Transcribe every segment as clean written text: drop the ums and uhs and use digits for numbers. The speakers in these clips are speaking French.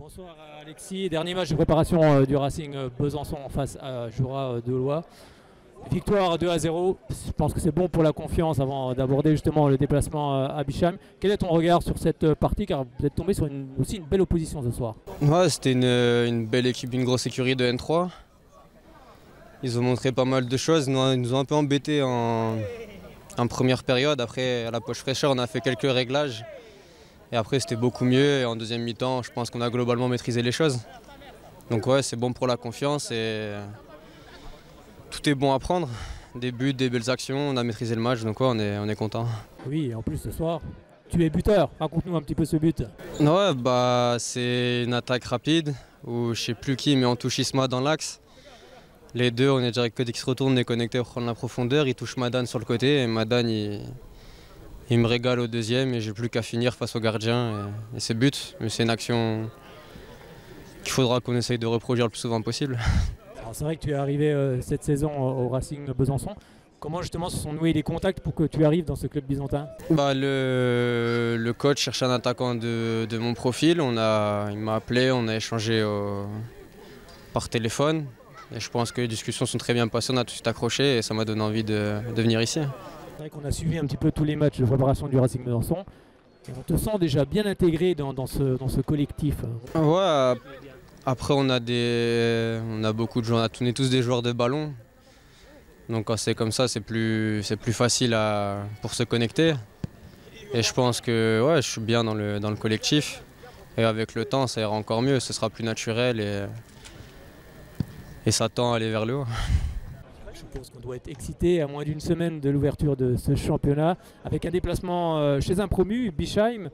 Bonsoir Alexis, dernier match de préparation du Racing Besançon face à Jura Delois. Victoire 2-0, je pense que c'est bon pour la confiance avant d'aborder justement le déplacement à Bischheim. Quel est ton regard sur cette partie, car vous êtes tombé sur aussi une belle opposition ce soir? Ouais, c'était une belle équipe, une grosse écurie de N3. Ils ont montré pas mal de choses, ils nous ont un peu embêtés en première période. Après, à la poche fraîcheur, on a fait quelques réglages. Et après, c'était beaucoup mieux. Et en deuxième mi-temps, je pense qu'on a globalement maîtrisé les choses. Donc ouais, c'est bon pour la confiance et tout est bon à prendre. Des buts, des belles actions, on a maîtrisé le match, donc ouais, on est content. Oui, et en plus ce soir, tu es buteur. Raconte-nous un petit peu ce but. Ouais, c'est une attaque rapide où je sais plus qui, mais on touche Isma dans l'axe. Les deux, on est direct côté qui se retourne, on est connecté pour prendre la profondeur. Il touche Madan sur le côté et Madan il me régale au deuxième et j'ai plus qu'à finir face au gardien et c'est but. Mais c'est une action qu'il faudra qu'on essaye de reproduire le plus souvent possible. C'est vrai que tu es arrivé cette saison au Racing Besançon. Comment justement se sont noués les contacts pour que tu arrives dans ce club byzantin? Le coach cherche un attaquant de mon profil. Il m'a appelé, on a échangé par téléphone. Et je pense que les discussions sont très bien passées, on a tout de suite accroché et ça m'a donné envie de venir ici. C'est vrai qu'on a suivi un petit peu tous les matchs de préparation du Racing Besançon. Et on te sent déjà bien intégré dans ce collectif. Ouais, après on a beaucoup de joueurs, on est tous des joueurs de ballon. Donc quand c'est comme ça, c'est plus facile pour se connecter. Et je pense que ouais, je suis bien dans le collectif. Et avec le temps, ça ira encore mieux, ce sera plus naturel et ça tend à aller vers le haut. Je pense qu'on doit être excité à moins d'une semaine de l'ouverture de ce championnat, avec un déplacement chez un promu, Bischheim,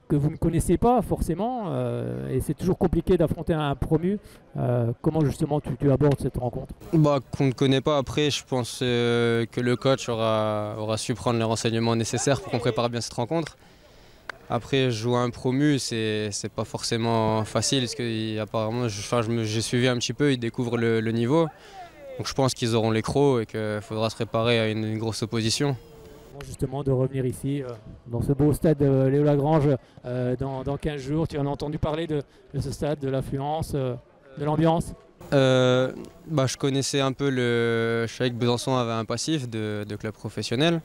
que vous ne connaissez pas forcément, et c'est toujours compliqué d'affronter un promu. Comment justement tu abordes cette rencontre? Qu'on ne connaît pas, après je pense que le coach aura su prendre les renseignements nécessaires pour qu'on prépare bien cette rencontre. Après, jouer un promu, c'est pas forcément facile, parce que apparemment, j'ai suivi un petit peu, ils découvrent le niveau. Donc je pense qu'ils auront les crocs et qu'il faudra se préparer à une grosse opposition. Justement de revenir ici, dans ce beau stade Léo Lagrange, dans 15 jours. Tu en as entendu parler de ce stade, de l'affluence, de l'ambiance? Je connaissais un peu je savais que Besançon avait un passif de club professionnel.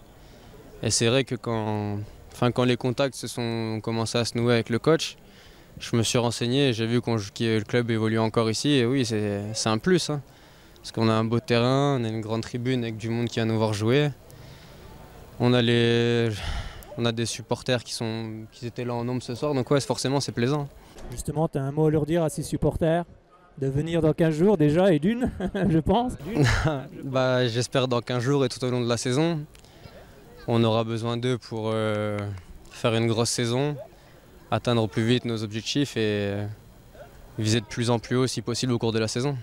Et c'est vrai que quand les contacts ont commencé à se nouer avec le coach, je me suis renseigné et j'ai vu que le club évolue encore ici. Et oui, c'est un plus. Hein, parce qu'on a un beau terrain, on a une grande tribune avec du monde qui vient nous voir jouer. On a des supporters qui étaient là en nombre ce soir, donc ouais, forcément c'est plaisant. Justement, tu as un mot à leur dire à ces supporters de venir dans 15 jours déjà, et d'une, je pense. J'espère dans 15 jours et tout au long de la saison. On aura besoin d'eux pour faire une grosse saison, atteindre au plus vite nos objectifs et viser de plus en plus haut si possible au cours de la saison.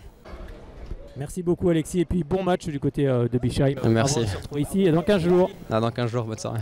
Merci beaucoup Alexis, et puis bon match du côté de Bischheim. Merci. On se retrouve ici et dans 15 jours. Dans 15 jours, bonne soirée.